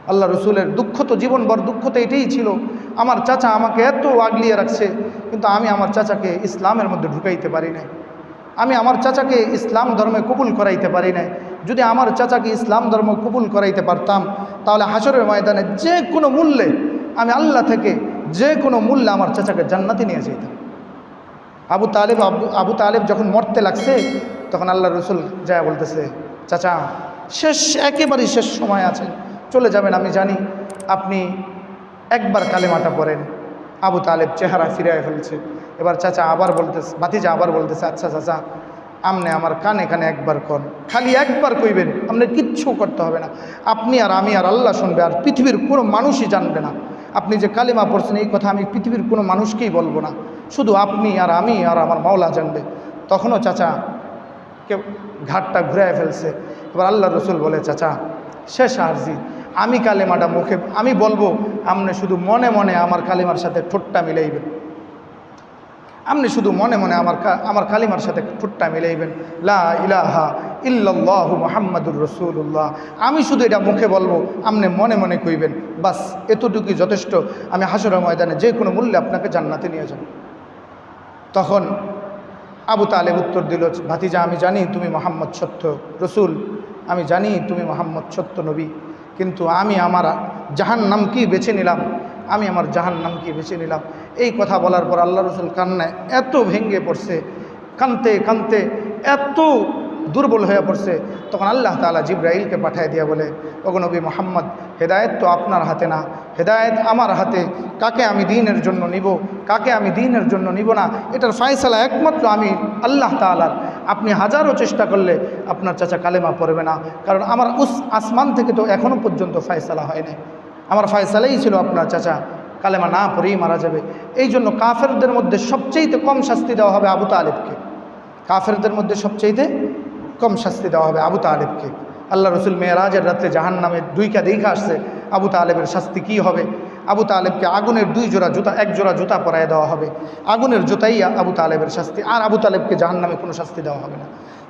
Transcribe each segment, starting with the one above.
আল্লাহ রসুলের দুঃখ তো জীবনভর দুঃখ তো এটাই ছিল, আমার চাচা আমাকে এত আগলিয়ে রাখছে, কিন্তু আমি আমার চাচাকে ইসলামের মধ্যে ঢুকাইতে পারি নাই, আমি আমার চাচাকে ইসলাম ধর্মে কবুল করাইতে পারি নাই। যদি আমার চাচাকে ইসলাম ধর্ম কবুল করাইতে পারতাম, তাহলে হাসরের ময়দানে যে কোনো মূল্যে আমি আল্লাহ থেকে যে কোনো মূল্যে আমার চাচাকে জান্নাতে নিয়ে যেতাম। আবু তালেব যখন মরতে লাগছে, তখন আল্লাহ রসুল যায় বলতেছে, চাচা শেষ, একেবারেই শেষ সময় আছে, চলে যাবেন আমি জানি, আপনি একবার কালেমাটা পড়েন। আবু তালেব চেহারা ফিরিয়ে ফেলছে। এবার চাচা আবার বলতেছে, ভাতিজা আবার বলতেছে, আচ্ছা চাচা আমনে আমার কানে কানে একবার কন, খালি একবার কইবেন, আপনি কিচ্ছু করতে হবে না, আপনি আর আমি আর আল্লাহ শুনবে, আর পৃথিবীর কোনো মানুষই জানবে না আপনি যে কালেমা পড়ছেন। এই কথা আমি পৃথিবীর কোনো মানুষকেই বলবো না, শুধু আপনি আর আমি আর আমার মাওলা জানবে। তখনও চাচা কেউ ঘাটটা ঘুরায় ফেলছে। এবার আল্লাহ রসুল বলে, চাচা শেষ আরজি, আমি কালেমাটা মুখে আমি বলবো, আপনি শুধু মনে মনে আমার কালেমার সাথে ঠোঁটটা মিলাইবেন, আপনি শুধু মনে মনে আমার কালিমার সাথে ঠোঁটটা মিলাইবেন, লা ইলাহা ইল্লাল্লাহু মুহাম্মাদুর রাসূলুল্লাহ। আমি শুধু এটা মুখে বলবো, আপনি মনে মনে কইবেন, বাস এতটুকুই যথেষ্ট, আমি হাসরের ময়দানে যে কোনো মূল্যে আপনাকে জান্নাতে নিয়ে যাব। তখন আবু তালেব উত্তর দিল, ভাতিজা আমি জানি তুমি মুহাম্মদ সত্য রসুল, আমি জানি তুমি মুহাম্মদ সত্য নবী, কিন্তু আমি আমার জাহান্নামকেই বেছে নিলাম, আমি আমার জাহান্নামকে বেছে নিলাম। এই কথা বলার পর আল্লাহ রসুল কান্নায় এত ভেঙে পড়ছে, কানতে কানতে এত দুর্বল হয়ে পড়ছে। তখন আল্লাহ তাআলা জিবরাইলকে পাঠিয়ে দিয়া বলে, ওগো নবী মুহাম্মদ, হেদায়েত তো আপনার হাতে না, হেদায়েত আমার হাতে। কাকে আমি দ্বীনের জন্য নিব, কাকে আমি দ্বীনের জন্য নিব না, এটার ফয়সালা একমাত্র আমি আল্লাহ তাআলার। আপনি হাজারো চেষ্টা করলে আপনার চাচা কালেমা পড়বে না, কারণ আমার আসমান থেকে তো এখনও পর্যন্ত ফয়সালা হয় নাই। আমার ফয়সালাই ছিল আপনার চাচা কালেমা না পড়েই মারা যাবে। এই জন্য কাফেরদের মধ্যে সবচেয়ে কম শাস্তি দেওয়া হবে আবু তালেবকে, কাফেরদের মধ্যে সবচেয়ে কম শাস্তি দেওয়া হবে আবু তালেবকে। আল্লাহ রসুল মেরাজের রাত্রে জাহান্নামে দুইটা দেখা আসছে, আবু তালেবের শাস্তি কি হবে। আবু তালেবকে আগুনের এক জোড়া জুতা পরায় দেওয়া হবে, আগুনের জুতাই আবু তালেবের শাস্তি, আর আবু তালেবকে জাহান্নামে কোনো শাস্তি দেওয়া হবে না।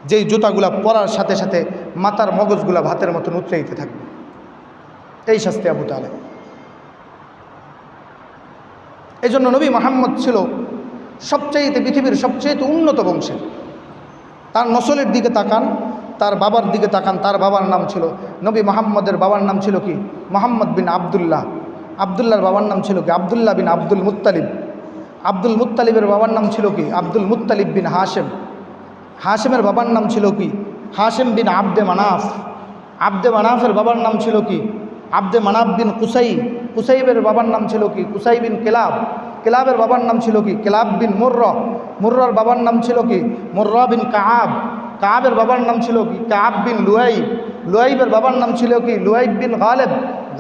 যেই জুতাগুলা পরার সাথে সাথে মাথার মগজগুলা ভাতের মতন উতরাইতে থাকবে, এই শাস্তি আবু তালেব। এই জন্য নবী মুহাম্মদ ছিল সবচাইতে পৃথিবীর সবচেয়ে উন্নত বংশের। তার নসলের দিকে তাকান, তার বাবার দিকে তাকান, তার বাবার নাম ছিল, নবী মুহাম্মদের বাবার নাম ছিল কি, মুহাম্মদ বিন আবদুল্লাহ। আবদুল্লাহর বাবার নাম ছিল কি, আবদুল্লাহ বিন আব্দুল মুত্তালিব। আব্দুল মুত্তালিবের বাবার নাম ছিল কি, আব্দুল মুত্তালিব বিন হাশেম। হাশেমের বাবার নাম ছিল কি, হাশেম বিন আব্দে মানাফ। আব্দে মানাফের বাবার নাম ছিল কি, আব্দে মানাফ বিন কুসাই। কুসাইবের বাবার নাম ছিল কি, কুসাই বিন কেলাব। কেলাবের বাবার নাম ছিল কি, কেলাব বিন মুর্রা। মুর্রার বাবার নাম ছিল কি, মুর্রা বিন কাআব। কাআবের বাবার নাম ছিল কি, কাআব বিন লুয়াইব। লুয়াইবের বাবার নাম ছিল কি, লুয়াইব বিন গালেব।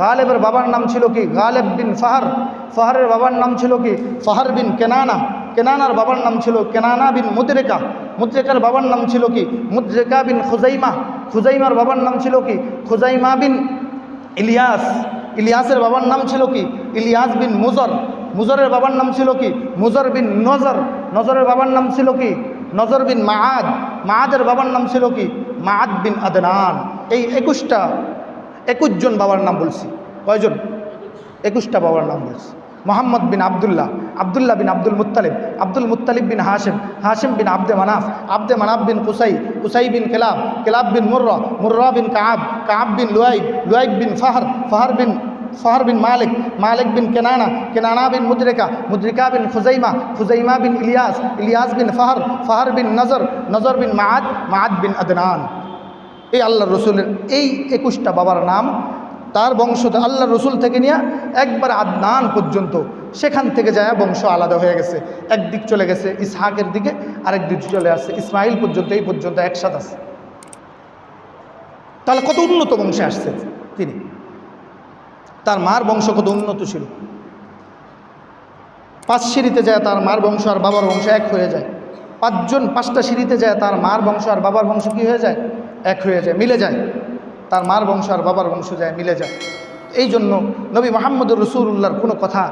গালেবের বাবার নাম ছিল কি, গালেব বিন ফাহার। ফাহারের বাবার নাম ছিল কি, ফাহার বিন কেনানা। কেনানার বাবার নাম ছিল কেনানা বিন মুদরিকা। মুদরিকার বাবার নাম ছিল কি, মুদরিকা বিন খুজাইমা। খুজাইমার বাবার নাম ছিল কি, খুজাইমা বিন ইলিয়াস। ইলিয়াসের বাবার নাম ছিল কি, ইলিয়াস বিন মুজর। মুজরের বাবার নাম ছিল কি, মুজর বিন নজর। নজরের বাবার নাম ছিল কি, নজর বিন মাআদ। মাআদের বাবার নাম ছিল কি, মাআদ বিন আদনান। এই 21 জন বাবার নাম বলছি। কয়জন? 21টা বাবার নাম বলছি। মোহাম্মদ বিন আবদুল্লাহ, আবদুল্লাহ বিন আব্দুল মুত্তালিব, আব্দুল মুত্তালিব বিন হাশেম, হাশেম বিন আব্দে মানাফ, আব্দে মানাফ বিন কুসাই, কুসাই বিন কেলাব, কেলাব বিন মুর্রা, মুর্রা বিন কাআব, কাআব বিন লুয়াইব, লুয়াইব বিন ফাহার, ফাহার বিন মালিক, মালিক বিন কেনানা, কেনানা বিন মুদরিকা, মুদরিকা বিন খুজাইমা, খুজাইমা বিন ইলিয়াস, ইলিয়াস বিন ফাহার, ফাহার বিন নজর, নজর বিন মাআদ, মাআদ বিন আদনান। এই আল্লাহ রসুলের এই 21টা বাবার নাম, তার বংশ আল্লাহ রসুল থেকে নিয়ে একবার আদনান পর্যন্ত, সেখান থেকে যায় বংশ আলাদা হয়ে গেছে। একদিক চলে গেছে ইসহাকের দিকে, আরেক দিক চলে আসছে ইসমাইল পর্যন্ত, এই পর্যন্ত একসাথে আছে। তাহলে কত উন্নত বংশে আসছে তিনি, তার মার বংশ কত উন্নত ছিল। 5 সিঁড়িতে যায় তার মার বংশ আর বাবার বংশ এক হয়ে যায়। 5টা সিঁড়িতে যায় তার মার বংশ আর বাবার বংশ কি হয়ে যায়, এক হয়ে যায়, মিলে যায়। তার মার বংশ আর বাবার বংশ যায়, মিলে যায়। এই জন্য নবী মুহাম্মদুর রাসূলুল্লাহর কোনো কথা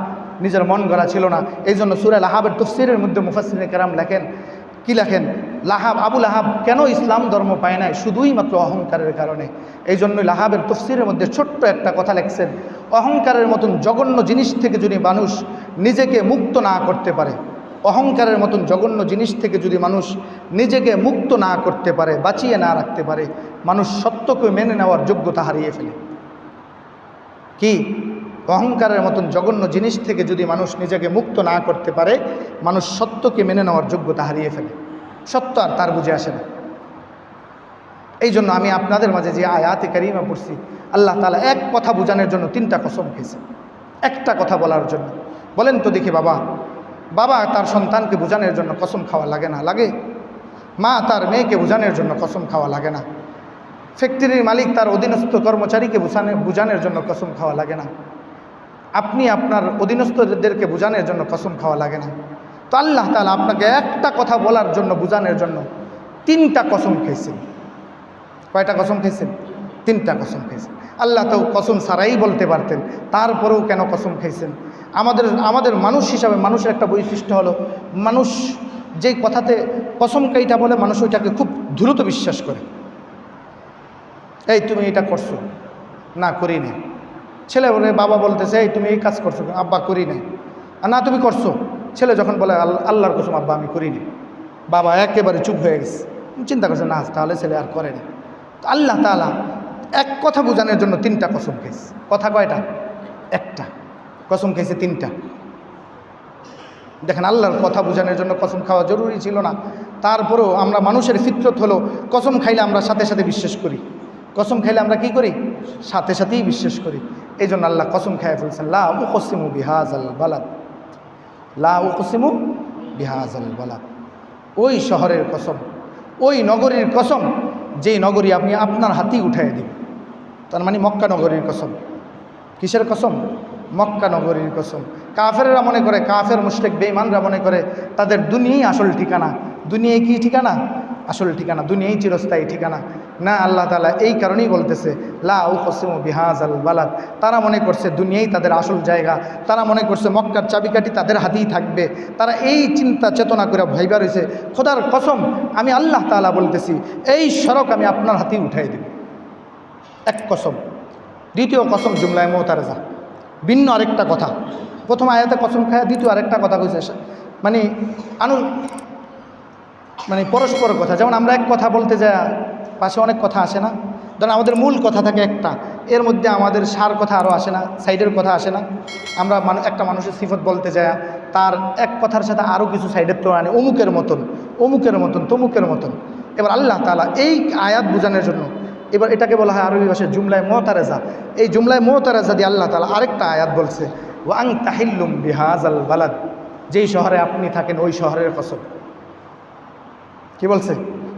নিজের মন গড়া ছিল না। এই জন্য সূরা আল-আহজাবের তাফসীরের মধ্যে মুফাসসিরিনে কেরাম লেখেন, কি লেখেন, আবু লাহাব কেন ইসলাম ধর্ম পায় নাই? শুধুই মাত্র অহংকারের কারণে। এই জন্যই লাহাবের তফসিরের মধ্যে ছোট্ট একটা কথা লেখছেন, অহংকারের মতন জঘন্য জিনিস থেকে যদি মানুষ নিজেকে মুক্ত না করতে পারে, অহংকারের মতন জঘন্য জিনিস থেকে যদি মানুষ নিজেকে মুক্ত না করতে পারে, বাঁচিয়ে না রাখতে পারে, মানুষ সত্যকে মেনে নেওয়ার যোগ্যতা হারিয়ে ফেলে। কি? অহংকারের মতন জঘন্য জিনিস থেকে যদি মানুষ নিজেকে মুক্ত না করতে পারে, মানুষ সত্যকে মেনে নেওয়ার যোগ্যতা হারিয়ে ফেলে। সত্য আর তার বুঝে আসে না। এই জন্য আমি আপনাদের মাঝে যে আয়াতে কারিমা পড়ছি, আল্লাহ তাআলা এক কথা বোঝানোর জন্য 3টা কসম খেয়েছে, একটা কথা বলার জন্য। বলেন তো দেখি, বাবা তার সন্তানকে বোঝানোর জন্য কসম খাওয়া লাগে না? লাগে। মা তার মেয়েকে বোঝানোর জন্য কসম খাওয়া লাগে না? ফ্যাক্টরির মালিক তার অধীনস্থ কর্মচারীকে বোঝানোর জন্য কসম খাওয়া লাগে না? আপনি আপনার অধীনস্থদেরকে বোঝানোর জন্য কসম খাওয়া লাগে না? তো আল্লাহ তাআলা আপনাকে একটা কথা বলার জন্য, বোঝানোর জন্য 3টা কসম খেয়েছেন। কয়টা কসম খেয়েছেন? 3টা কসম খেয়েছেন। আল্লাহ তো কসম ছাড়াই বলতে পারতেন, তারপরেও কেন কসম খেয়েছেন? আমাদের মানুষ হিসাবে মানুষের একটা বৈশিষ্ট্য হলো, মানুষ যেই কথাতে কসম কাইটা বলে, মানুষ ওইটাকে খুব দ্রুত বিশ্বাস করে। এই তুমি এটা করছো? না, করি নাই। ছেলে বলে, বাবা বলতেছে এই তুমি এই কাজ করছো? আব্বা করি নাই। না, তুমি করছো। ছেলে যখন বলে আল্লাহর কসম আব্বা আমি করিনি, বাবা একেবারে চুপ হয়ে গেছে, চিন্তা করছে না তাহলে ছেলে আর করে না। আল্লাহ তাআলা এক কথা বোঝানোর জন্য 3টা কসম খেয়েছে। কথা কয়টা? একটা। কসম খেয়েছে 3টা। দেখেন, আল্লাহর কথা বোঝানোর জন্য কসম খাওয়া জরুরি ছিল না, তারপরেও আমরা, মানুষের ফিতরত হলো কসম খাইলে আমরা সাথে সাথে বিশ্বাস করি। কসম খাইলে আমরা কি করি? সাথে সাথেই বিশ্বাস করি। এই জন্য আল্লাহ কসম খাইয়া ফেলছেন, লা উকসিমু বিহাযাল বালাদ, লা উকসিমু বিহাযাল বালাদ। ওই শহরের কসম, ওই নগরীর কসম, যেই নগরী আপনি আপনার হাতেই উঠাই দিন। তার মানে মক্কা নগরীর কসম। কিসের কসম? মক্কা নগরীর কসম। কাফেররা মনে করে, কাফের মুশরিক বেঈমানরা মনে করে তাদের দুনিয়াই আসল ঠিকানা। দুনিয়ায় কি ঠিকানা? আসল ঠিকানা। দুনিয়াই চিরস্থায়ী ঠিকানা না। আল্লাহ তাআলা এই কারণেই বলতেছে লা উকসিমু বিহাযাল বালাদ। তারা মনে করছে দুনিয়াই তাদের আসল জায়গা, তারা মনে করছে মক্কার চাবিকাঠি তাদের হাতেই থাকবে। তারা এই চিন্তা চেতনা করে ভাইবা রয়েছে। খোদার কসম, আমি আল্লাহ তাআলা বলতেছি এই সড়ক আমি আপনার হাতেই উঠাই দেব। এক কসম। দ্বিতীয় কসম জুমলায় মুতারাজা, ভিন্ন আরেকটা কথা। প্রথম আয়াতে কসম খায়া দ্বিতীয় আরেকটা কথা কইছে, মানে পরস্পর কথা। যেমন আমরা এক কথা বলতে যাই, পাশে অনেক কথা আসে না? ধরেন আমাদের মূল কথা থাকে একটা, এর মধ্যে আমাদের সার কথা আরও আসে না, সাইডের কথা আসে না? আমরা একটা মানুষের সিফত বলতে যাই, তার এক কথার সাথে আরও কিছু সাইডের তো আনে, অমুকের মতন, অমুকের মতন, তমুকের মতন। এবার আল্লাহ তাআলা এই আয়াত বোঝানোর জন্য, এবার এটাকে বলা হয় আরবি ভাষায় জুমলায় মুতারাজা। এই জুমলায় মুতারাজা দিয়ে আল্লাহ তাআলা আরেকটা আয়াত বলছে, ওয়া আনতা হিল্লুম বিহাযাল বালাদ, যেই শহরে আপনি থাকেন ওই শহরের কসম। কি বলছে?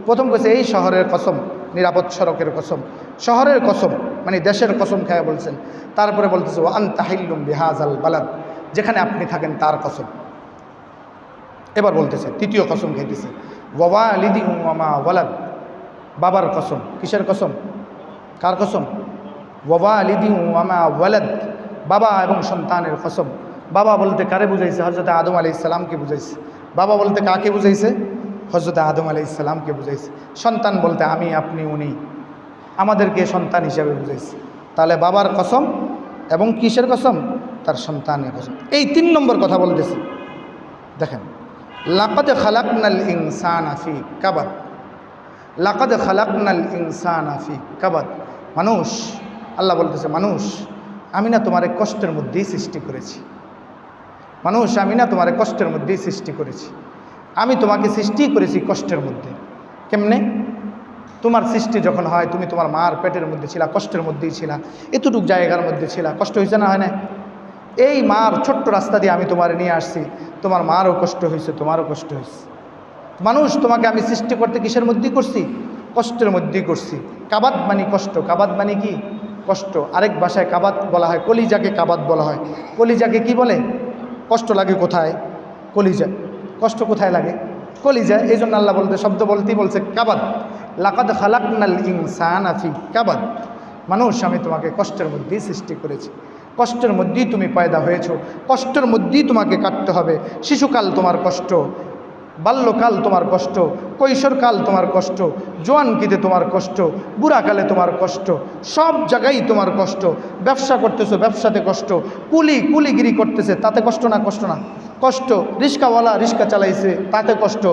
প্রথম কইছে এই শহরের কসম, নিরাপদ সড়কের কসম, শহরের কসম মানে দেশের কসম খায়া বলছেন। তারপরে বলতেছে ওয়া আনতা হিল্লুম বিহাযাল বালাদ, যেখানে আপনি থাকেন তার কসম। এবার বলতেছে তৃতীয় কসম খাইতেছে, ওয়া ওয়ালিদি ওয়া মা ওয়ালাদ, বাবার কসম। কিসের কসম? কার কসম? ওয়া ওয়ালিদি ওয়া মা ওয়ালাদ, বাবা এবং সন্তানের কসম। বাবা বলতে কারে বুঝাইছে? হযরত আদম আলাইহিস সালামকে বুঝাইছে। বাবা বলতে কাকে বুঝাইছে? হযরত আদম আলাইহিস সালামকে বুঝাইছে। সন্তান বলতে আমি, আপনি, উনি, আমাদেরকে সন্তান হিসাবে বুঝাইছে। তাহলে বাবার কসম এবং কিসের কসম? তার সন্তানের কসম। এই 3 নম্বর কথা বলতেছি। দেখেন, লাকাদ খালাকনাল ইনসানা ফি কাবাদ, লাকাদ খালাকনাল ইনসানা ফি কাবাদ। মানুষ, আল্লাহ বলতেছে মানুষ আমি না তোমার কষ্টের মধ্যেই সৃষ্টি করেছি। মানুষ আমি না তোমার কষ্টের মধ্যেই সৃষ্টি করেছি। আমি তোমাকে সৃষ্টি করেছি কষ্টের মধ্যে। কেমনে? তোমার সৃষ্টি যখন হয়, তুমি তোমার মার পেটের মধ্যে ছিলা, কষ্টের মধ্যেই ছিলা, এতটুক জায়গার মধ্যে ছিলা, কষ্ট হয়েছে না? হয় না? এই মার ছোট্ট রাস্তা দিয়ে আমি তোমার নিয়ে আসছি, তোমার মারও কষ্ট হয়েছে, তোমারও কষ্ট হয়েছে। মানুষ তোমাকে আমি সৃষ্টি করতে কিসের মধ্যেই করছি? কষ্টের মধ্যেই করছি। কাবাদ মানে কষ্ট। কাবাদ মানে কি? কষ্ট। আরেক ভাষায় কাবাদ বলা হয়, কলিজাকে কাবাদ বলা হয়। কলিজাকে কি বলে? কষ্ট লাগে কোথায়? কলিজা। কষ্ট কোথায় লাগে? কলিজায়। এই জন্য আল্লাহ বলতে, শব্দ বলতেই বলছে কাবাদ। লাকাদ খালাকনাল ইনসানা ফি কাবাদ, মানুষ আমি তোমাকে কষ্টের মধ্যেই সৃষ্টি করেছি, কষ্টের মধ্যেই তুমি পয়দা হয়েছো, কষ্টের মধ্যেই তোমাকে কাটতে হবে। শিশুকাল তোমার কষ্ট, বাল্যকাল তোমার কষ্ট, কৈশোরকাল তোমার কষ্ট, জোয়ানকিতে তোমার কষ্ট, বুড়াকালে তোমার কষ্ট, সব জায়গায় তোমার কষ্ট। ব্যবসা করতেছো, ব্যবসাতে কষ্ট। কুলিগিরি করতেছে, তাতে কষ্ট না? কষ্ট না? কষ্ট। রিক্সাওয়ালা রিক্সা চালাইছে, তাতে কষ্ট।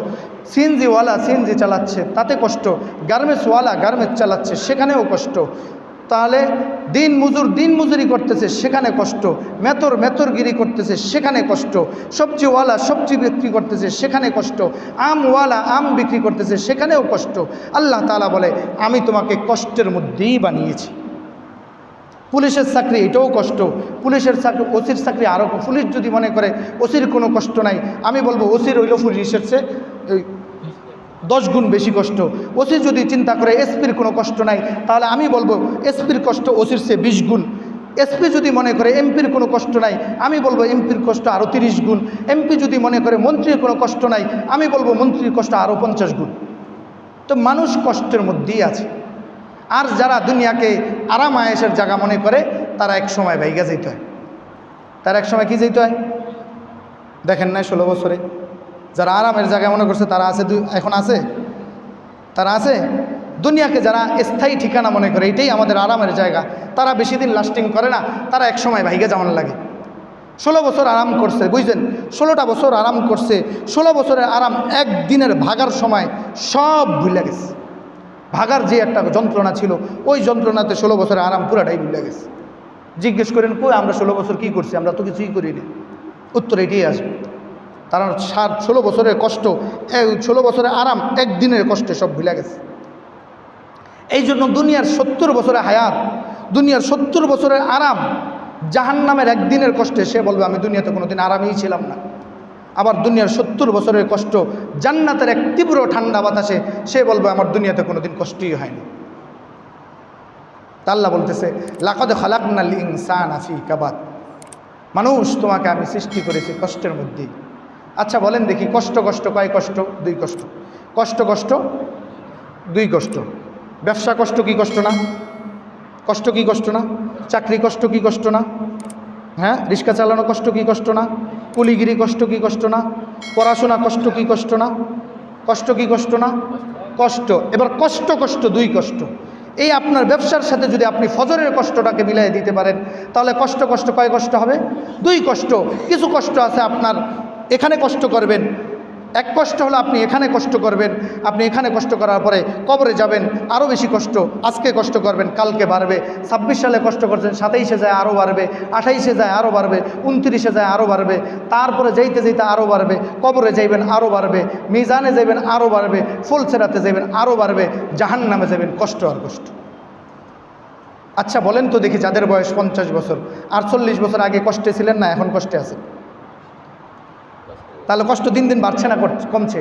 সিএনজিওয়ালা সিএনজি চালাচ্ছে, তাতে কষ্ট। গার্মেন্টসওয়ালা গার্মেন্টস চালাচ্ছে, সেখানেও কষ্ট। তাহলে দিন মজুরি করতেছে, সেখানে কষ্ট। মেতরগিরি করতেছে, সেখানে কষ্ট। সবজিওয়ালা সবজি বিক্রি করতেছে, সেখানে কষ্ট। আমওয়ালা আম বিক্রি করতেছে, সেখানেও কষ্ট। আল্লাহ তাআলা বলে আমি তোমাকে কষ্টের মধ্যেই বানিয়েছি। পুলিশের চাকরি, এটাও কষ্ট। পুলিশের চাকরি, ওসির চাকরি আরও। পুলিশ যদি মনে করে ওসির কোনো কষ্ট নাই, আমি বলবো ওসির হইল পুলিশের চেয়ে 10 গুণ বেশি কষ্ট। ওসি যদি চিন্তা করে এসপির কোনো কষ্ট নাই, তাহলে আমি বলবো এসপির কষ্ট ওসির চেয়ে 20 গুণ। এসপি যদি মনে করে এমপির কোনো কষ্ট নাই, আমি বলবো এমপির কষ্ট আরও 30 গুণ। এমপি যদি মনে করে মন্ত্রীর কোনো কষ্ট নাই, আমি বলবো মন্ত্রীর কষ্ট আরও 50 গুণ। তো মানুষ কষ্টের মধ্যেই আছে। আর যারা দুনিয়াকে আরাম আয়েশের জায়গা মনে করে, তারা এক সময় ভাইগা যেতে হয়। তার এক সময় কি যেতে হয়? দেখেন না 16 বছরে যারা আরামের জায়গায় মনে করছে তারা আছে, এখন আছে? তারা আছে? দুনিয়াকে যারা স্থায়ী ঠিকানা মনে করে, এটাই আমাদের আরামের জায়গা, তারা বেশি দিন লাস্টিং করে না। তারা এক সময় ভাইগা যেমন লাগে। 16 বছর আরাম করছে, বুঝছেন? 16টা বছর আরাম করছে। 16 বছরের আরাম একদিনের ভাগার সময় সব ভুলে গেছে। ভাগার যে একটা যন্ত্রণা ছিল, ওই যন্ত্রণাতে 16 বছরের আরাম পুরাটাই ভুলে গেছে। জিজ্ঞেস করেন কই আমরা 16 বছর কি করছি? আমরা তো কিছুই করিনি। উত্তর এটাই আসবে। তারা 16 বছরের কষ্ট, 16 বছরের আরাম একদিনের কষ্টে সব ভুলে গেছে। এই জন্য দুনিয়ার 70 বছরের হায়াত, দুনিয়ার 70 বছরের আরাম জাহান্নামের একদিনের কষ্টে সে বলবে আমি দুনিয়াতে কোনোদিন আরামেই ছিলাম না। আবার দুনিয়ার 70 বছরের কষ্ট জান্নাতের এক তীব্র ঠান্ডা বাতাসে সে বলবে আমার দুনিয়াতে কোনোদিন কষ্টই হয়নি। তা আল্লাহ বলতেছে লাকাদ খালাকনাল ইনসানা ফি কাবাদ, মানুষ তোমাকে আমি সৃষ্টি করেছি কষ্টের মধ্যেই। আচ্ছা বলেন দেখি, কষ্ট কয় কষ্ট? 2 কষ্ট। কষ্ট 2 কষ্ট। ব্যবসা কষ্ট কি কষ্ট না? কষ্ট কি কষ্ট না? চাকরি কষ্ট কি কষ্ট না? হ্যাঁ, রিক্সা চালানো কষ্ট কি কষ্ট না? কুলিগিরি কষ্ট কি কষ্ট না? পড়াশোনা কষ্ট কি কষ্ট না? কষ্ট কি কষ্ট না? কষ্ট। এবার কষ্ট 2 কষ্ট। এই আপনার ব্যবসার সাথে যদি আপনি ফজরের কষ্টটাকে মিলাই দিতে পারেন, তাহলে কষ্ট কয় কষ্ট হবে? 2 কষ্ট। কিছু কষ্ট আছে আপনার এখানে কষ্ট করবেন, এক কষ্ট হলো আপনি এখানে কষ্ট করবেন, আপনি এখানে কষ্ট করার পরে কবরে যাবেন, আরও বেশি কষ্ট। আজকে কষ্ট করবেন, কালকে বাড়বে। 26 সালে কষ্ট করছেন, 27-এ যায় আরও বাড়বে, 28-এ যায় আরও বাড়বে, 29-এ যায় আরও বাড়বে, তারপরে যাইতে আরও বাড়বে। কবরে যাইবেন আরও বাড়বে, মিজানে যাইবেন আরও বাড়বে, ফুলসেরাতে যাইবেন আরও বাড়বে, জাহান্নামে যাবেন কষ্ট আর কষ্ট। আচ্ছা বলেন তো দেখি, যাদের বয়স 50 বছর আর 40 বছর আগে কষ্টে ছিলেন না, এখন কষ্টে আছে? তাহলে কষ্ট দিন দিন বাড়ছে না কমছে?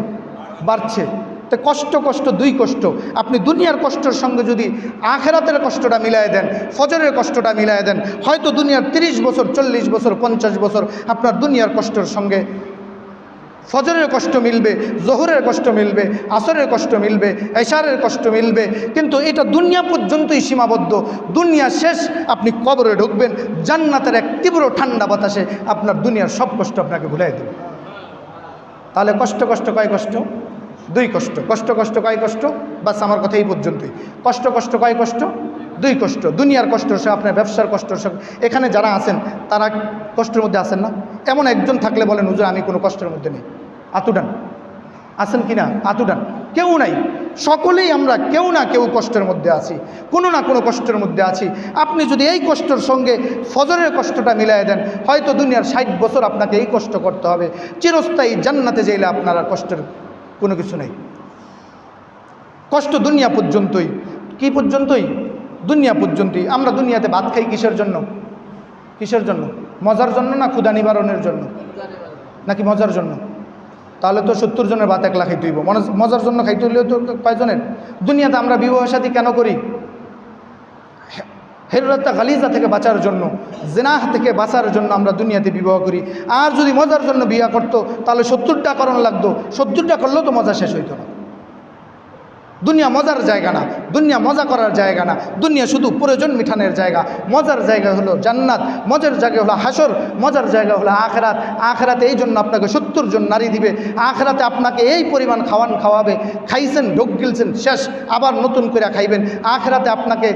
বাড়ছে। তো কষ্ট 2 কষ্ট। আপনি দুনিয়ার কষ্টের সঙ্গে যদি আখেরাতের কষ্টটা মিলাই দেন, ফজরের কষ্টটা মিলাই দেন, হয়তো দুনিয়ার 30 বছর 40 বছর 50 বছর আপনার দুনিয়ার কষ্টের সঙ্গে ফজরের কষ্ট মিলবে, জোহরের কষ্ট মিলবে, আসরের কষ্ট মিলবে, এশারের কষ্ট মিলবে, কিন্তু এটা দুনিয়া পর্যন্তই সীমাবদ্ধ। দুনিয়া শেষ, আপনি কবরে ঢুকবেন, জান্নাতের এক তীব্র ঠান্ডা বাতাসে আপনার দুনিয়ার সব কষ্ট আপনাকে ভুলাই দেবে। তাহলে কষ্ট কয় কষ্ট? 2 কষ্ট। কষ্ট কয় কষ্ট? বাস আমার কথা এই পর্যন্তই। কষ্ট কয় কষ্ট? 2 কষ্ট। দুনিয়ার কষ্ট সে আপনার ব্যবসার কষ্ট সে। এখানে যারা আছেন তারা কষ্টের মধ্যে আছেন না? এমন একজন থাকলে বলেন হুজুর আমি কোনো কষ্টের মধ্যে নেই। আতুডান আছেন কি না? আতুডান কেউ নাই। সকলেই আমরা কেউ না কেউ কষ্টের মধ্যে আছি, কোনো না কোনো কষ্টের মধ্যে আছি। আপনি যদি এই কষ্টের সঙ্গে ফজরের কষ্টটা মিলাই দেন, হয়তো দুনিয়ার 60 বছর আপনাকে এই কষ্ট করতে হবে। চিরস্থায়ী জান্নাতে যাইলে আপনার আর কষ্টের কোনো কিছু নেই। কষ্ট দুনিয়া পর্যন্তই। কি পর্যন্তই? দুনিয়া পর্যন্তই। আমরা দুনিয়াতে ভাত খাই কিসের জন্য? কিসের জন্য? মজার জন্য না ক্ষুধা নিবারণের জন্য? নাকি মজার জন্য? তাহলে তো 70 জনের ভাত 1 লাখ খাইতে হইব। মজার জন্য খাইতে হইলেও তো কয়জনের? দুনিয়াতে আমরা বিবাহ শাদী কেন করি? হেরুরাত্তা গালিজা থেকে বাঁচার জন্য, জিনাহ থেকে বাঁচার জন্য আমরা দুনিয়াতে বিবাহ করি। আর যদি মজার জন্য বিয়া করতো তাহলে 70টা করণ লাগতো, 70টা করলেও তো মজা শেষ হইতো না। দুনিয়া মজার জায়গা না, দুনিয়া মজা করার জায়গা না, দুনিয়া শুধু প্রয়োজন মিঠানের জায়গা। মজার জায়গা হলো জান্নাত, মজার জায়গা হলো হাসর, মজার জায়গা হলো আখেরাত। আখেরাতে এই জন্য আপনাকে 70 জন নারী দিবে, আখেরাতে আপনাকে এই পরিমাণ খাওয়াবে, খাইছেন ঢোক গিলছেন শেষ, আবার নতুন করে খাইবেন। আখেরাতে আপনাকে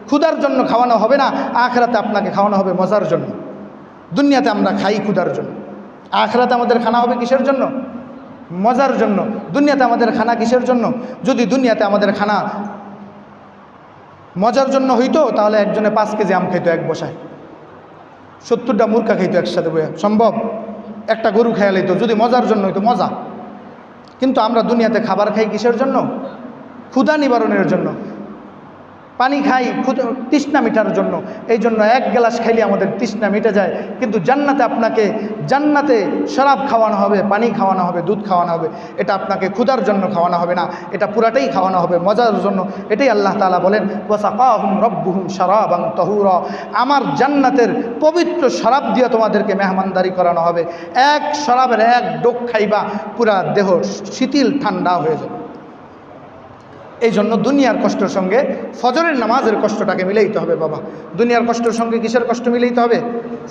ক্ষুধার জন্য খাওয়ানো হবে না, আখেরাতে আপনাকে খাওয়ানো হবে মজার জন্য। দুনিয়াতে আমরা খাই ক্ষুধার জন্য, আখেরাতে আমাদের খানা হবে কিসের জন্য? মজার জন্য। দুনিয়াতে আমাদের খানা কিসের জন্য? যদি দুনিয়াতে আমাদের খানা মজার জন্য হইতো তাহলে একজনে 5 কেজি আম খাইতো এক বসায়, 70টা মুরগা খাইতো একসাথে বইয়া, সম্ভব? একটা গরু খেয়াল হইতো যদি মজার জন্য হইতো, মজা। কিন্তু আমরা দুনিয়াতে খাবার খাই কিসের জন্য? ক্ষুধা নিবারণের জন্য। পানি খাই তৃষ্ণা মিটার জন্য। এই জন্য 1 গ্লাস খাইলে আমাদের তৃষ্ণা মিটে যায়। কিন্তু জান্নাতে আপনাকে জান্নাতে শরাব খাওয়ানো হবে, পানি খাওয়ানো হবে, দুধ খাওয়ানো হবে। এটা আপনাকে ক্ষুধার জন্য খাওয়ানো হবে না, এটা পুরাটাই খাওয়ানো হবে মজার জন্য। এটাই আল্লাহ তাআলা বলেন ওয়াসাকাহুম রাব্বুহুম শারাবান তাহুরা, আমার জান্নাতের পবিত্র শরাব দিয়ে তোমাদেরকে মেহমানদারি করানো হবে। এক শরাবের 1 ডোক খাইবা, পুরা দেহ শীতল ঠান্ডা হয়ে যাবে। এই জন্য দুনিয়ার কষ্টের সঙ্গে ফজরের নামাজের কষ্টটাকে মিলাইতে হবে বাবা। দুনিয়ার কষ্টের সঙ্গে কিসের কষ্ট মিলাইতে হবে?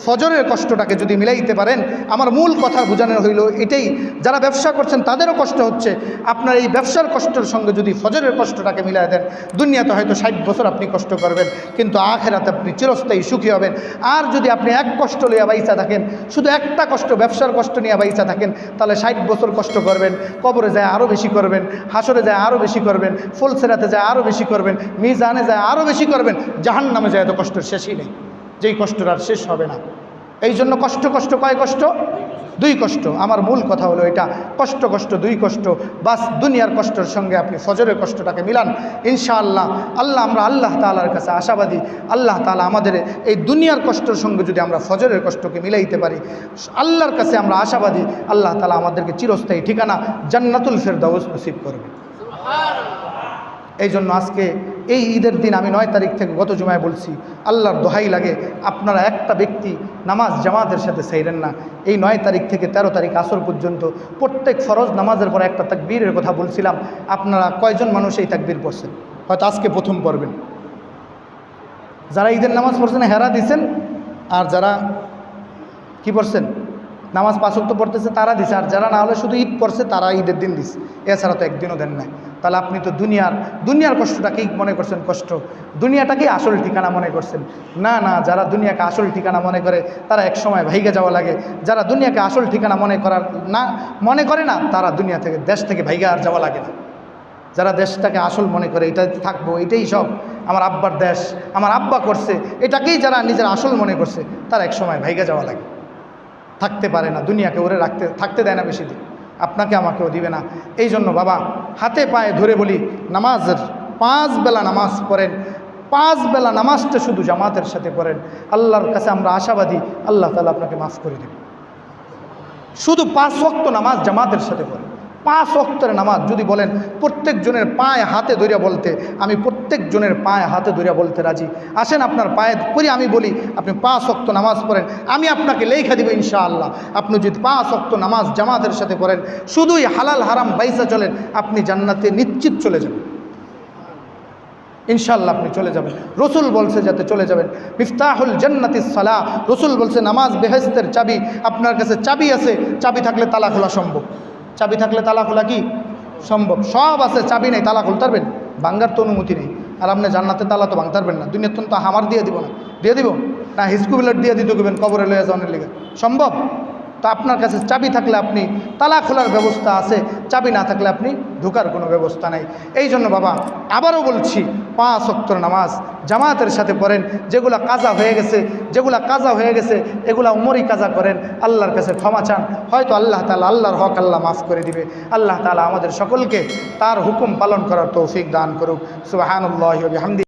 ফজরের কষ্টটাকে যদি মিলাইতে পারেন, আমার মূল কথা বোঝানো হইল এটাই, যারা ব্যবসা করছেন তাদেরও কষ্ট হচ্ছে, আপনার এই ব্যবসার কষ্টের সঙ্গে যদি ফজরের কষ্টটাকে মিলাই দেন, দুনিয়াতে হয়তো 60 বছর আপনি কষ্ট করবেন, কিন্তু আখেরাতে আপনি চিরস্থায়ী সুখী হবেন। আর যদি আপনি এক কষ্ট লইয়া বাইচা থাকেন, শুধু একটা কষ্ট, ব্যবসার কষ্ট নিয়ে বাইচা থাকেন, তাহলে 60 বছর কষ্ট করবেন, কবরে যায় আরও বেশি করবেন, হাসরে যায় আরও বেশি করবেন, ফুলসেরাতে যায় আরও বেশি করবেন, মিজানে যায় আরও বেশি করবেন, জাহান্নামে যায় এত কষ্টের শেষই নেই, যেই কষ্টটা আর শেষ হবে না। এই জন্য কষ্ট কয় কষ্ট? 2 কষ্ট। আমার মূল কথা হলো এটা, কষ্ট 2 কষ্ট। বাস দুনিয়ার কষ্টের সঙ্গে আপনি ফজরের কষ্টটাকে মিলান, ইনশাআল্লাহ আমরা আল্লাহ তাআলার কাছে আশাবাদী, আল্লাহ তাআলা আমাদের এই দুনিয়ার কষ্টের সঙ্গে যদি আমরা ফজরের কষ্টকে মিলাইতে পারি, আল্লাহর কাছে আমরা আশাবাদী আল্লাহ তাআলা আমাদেরকে চিরস্থায়ী ঠিকানা জান্নাতুল ফেরদাউস নসিব করবে। এই জন্য আজকে এই ঈদের দিন আমি 9 তারিখ থেকে গত জুমায় বলছি, আল্লাহর দোহাই লাগে আপনারা একটা ব্যক্তি নামাজ জামাতের সাথে ছাইরেন না। এই 9 তারিখ থেকে 13 তারিখ আসর পর্যন্ত প্রত্যেক ফরজ নামাজের পর একটা তাকবীরের কথা বলছিলাম। আপনারা কয়জন মানুষ এই তাকবীর পড়ছেন? হয়তো আজকে প্রথম পড়বেন। যারা ঈদের নামাজ পড়ছেন হেরা দিছেন, আর যারা কি পড়ছেন নামাজ 5 ওয়াক্ত পড়তেছে তারা দিছে, আর যারা না হলে শুধু ঈদ পড়ছে তারা ঈদের দিন দিছে, এছাড়া তো একদিনও দেন নাই। তাহলে আপনি তো দুনিয়ার কষ্টটাকেই মনে করছেন কষ্ট, দুনিয়াটাকেই আসল ঠিকানা মনে করছেন। না, যারা দুনিয়াকে আসল ঠিকানা মনে করে তারা এক সময় ভাইগে যাওয়া লাগে। যারা দুনিয়াকে আসল ঠিকানা মনে করে না তারা দুনিয়া থেকে, দেশ থেকে ভাইগে আর যাওয়া লাগে না। যারা দেশটাকে আসল মনে করে, এটাতে থাকবো, এটাই সব আমার আব্বার দেশ, আমার আব্বা করছে, এটাকেই যারা নিজের আসল মনে করছে তারা এক সময় ভাইগে যাওয়া লাগে, থাকতে পারে না, দুনিয়াকে ওরে থাকতে দেয় না বেশি দিন, আপনাকে আমাকেও দিবে না। এই জন্য বাবা হাতে পায়ে ধরে বলি, নামাজের 5 বেলা নামাজ পড়েন, 5 বেলা নামাজটা শুধু জামাতের সাথে পড়েন। আল্লাহর কাছে আমরা আশাবাদী আল্লাহ তাআলা আপনাকে মাফ করে দেবেন। শুধু 5 ওয়াক্ত নামাজ জামাতের সাথে পড়েন। 5 ওয়াক্তের নামাজ যদি বলেন প্রত্যেক জনের পায়ে হাতে ধরিয়া বলতে, আমি প্রত্যেক জনের পায়ে হাতে ধরিয়া বলতে রাজি। আসেন আপনার পায়ে করি আমি বলি, আপনি 5 ওয়াক্ত নামাজ পড়েন, আমি আপনাকে লেখা দিব ইনশাআল্লাহ। আপনি যদি 5 ওয়াক্ত নামাজ জামাতের সাথে পড়েন, শুধুই হালাল হারাম বাইসা চলেন, আপনি জান্নাতে নিশ্চিত চলে যাবেন ইনশাআল্লাহ, আপনি চলে যাবেন। রসুল বলছে যাতে চলে যাবেন। মিফতাহুল জান্নাতিস সালাহ, রসুল বলছে নামাজ বেহেশতের চাবি। আপনার কাছে চাবি আছে, চাবি থাকলে তালা খোলা সম্ভব, চাবি থাকলে তালা খোলা কি সম্ভব? সব আছে, চাবি নেই, তালা খুলতে পারবেন? ভাঙ্গার তো অনুমতি নেই। আর আপনি জান্নাতের তালা তো ভাঙতে পারবেন না। দুনিয়ার তো হামার দিয়ে দিব না, দিয়ে দিব না, হিসকুবিলার দিয়ে দিতে গেবেন কবরে লইয়া যাওয়ার লিগে সম্ভব? তো আপনার কাছে চাবি থাকলে আপনি তালা খোলার ব্যবস্থা আছে, চাবি না থাকলে আপনি ঢোকার কোনো ব্যবস্থা নাই। এই জন্য বাবা আবারও বলছি, 5 ওয়াক্তের নামাজ জামাতের সাথে পড়েন। যেগুলা কাজা হয়ে গেছে এগুলা উমরই কাজা করেন, আল্লাহর কাছে ক্ষমা চান, হয়তো আল্লাহ তাআলা আল্লাহর হক আল্লাহ মাফ করে দিবে। আল্লাহ তাআলা আমাদের সকলকে তার হুকুম পালন করার তৌফিক দান করুক। সুবহানাল্লাহি ওয়া বিহামদিহি।